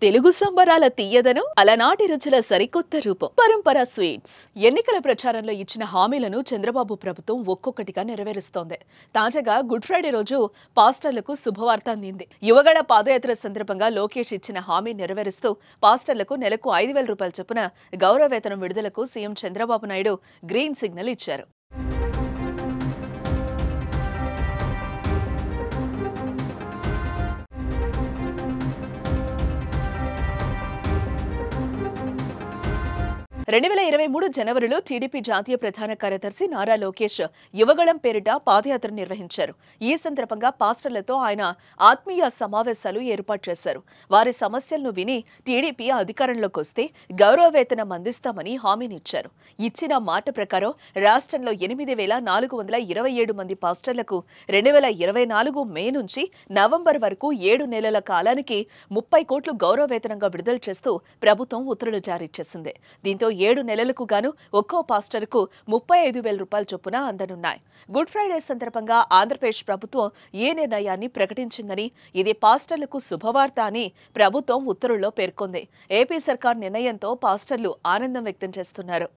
తెలుగు సంబరాల తీయదను అలనాటి రుచుల సరికొత్త రూపం పరంపర స్వీట్స్. ఎన్నికల ప్రచారంలో ఇచ్చిన హామీలను చంద్రబాబు ప్రభుత్వం ఒక్కొక్కటిగా నెరవేరుస్తోంది. తాజాగా గుడ్ ఫ్రైడే రోజు పాస్టర్లకు శుభవార్త అందింది. యువగళ పాదయాత్ర సందర్భంగా లోకేష్ ఇచ్చిన హామీ నెరవేరుస్తూ పాస్టర్లకు నెలకు 5,000 రూపాయల చొప్పున గౌరవ వేతనం విడుదలకు CM Chandrababu Naidu green signal ఇచ్చారు. 2023 జనవరిలో టీడీపీ జాతీయ ప్రధాన కార్యదర్శి నారా లోకేష్ యువగళం పేరిట పాదయాత్ర నిర్వహించారు. ఈ సందర్భంగా పాస్టర్లతో ఆయన ఆత్మీయ సమావేశాలు ఏర్పాటు చేశారు. వారి సమస్యలను విని టీడీపీ అధికారంలోకి వస్తే గౌరవ వేతనం అందిస్తామని హామీనిచ్చారు. ఇచ్చిన మాట ప్రకారం రాష్ట్రంలో 8,427 మంది పాస్టర్లకు 2024 మే నుంచి నవంబర్ వరకు 7 నెలల కాలానికి 30 కోట్లు గౌరవ వేతనంగా విడుదల చేస్తూ ప్రభుత్వం ఉత్తర్వులు జారీ చేసింది. దీంతో 7 నెలలకు గాను ఒక్కో పాస్టర్కు 35,000 రూపాయల చొప్పున అందనున్నాయి. గుడ్ ఫ్రైడే సందర్భంగా ఆంధ్రప్రదేశ్ ప్రభుత్వం ఈ నిర్ణయాన్ని ప్రకటించిందని, ఇది పాస్టర్లకు శుభవార్త అని ప్రభుత్వం ఉత్తర్వుల్లో పేర్కొంది. ఏపీ సర్కార్ నిర్ణయంతో పాస్టర్లు ఆనందం వ్యక్తం చేస్తున్నారు.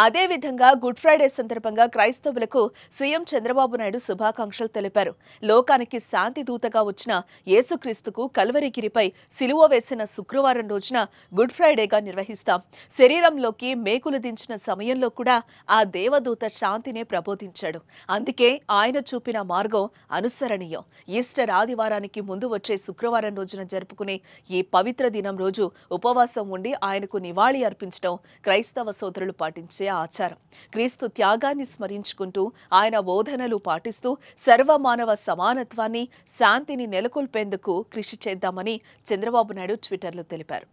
అదేవిధంగా గుడ్ ఫ్రైడే సందర్భంగా క్రైస్తవులకు సీఎం చంద్రబాబు నాయుడు శుభాకాంక్షలు తెలిపారు. లోకానికి శాంతి దూతగా వచ్చిన యేసుక్రీస్తుకు కల్వరిగిరిపై సిలువ వేసిన శుక్రవారం రోజున గుడ్ ఫ్రైడేగా నిర్వహిస్తాం. శరీరంలోకి మేకులు దించిన సమయంలో కూడా ఆ దేవదూత శాంతినే ప్రబోధించాడు. అందుకే ఆయన చూపిన మార్గం అనుసరణీయం. ఈస్టర్ ఆదివారానికి ముందు వచ్చే శుక్రవారం రోజున జరుపుకునే ఈ పవిత్ర దినం రోజు ఉపవాసం ఉండి ఆయనకు నివాళి అర్పించడం క్రైస్తవ సోదరులు పాటించే ఆచారం. క్రీస్తు త్యాగాన్ని స్మరించుకుంటూ ఆయన బోధనలు పాటిస్తూ సర్వమానవ సమానత్వాన్ని, శాంతిని నెలకొల్పేందుకు కృషి చేద్దామని చంద్రబాబు నాయుడు ట్విట్టర్లో తెలిపారు.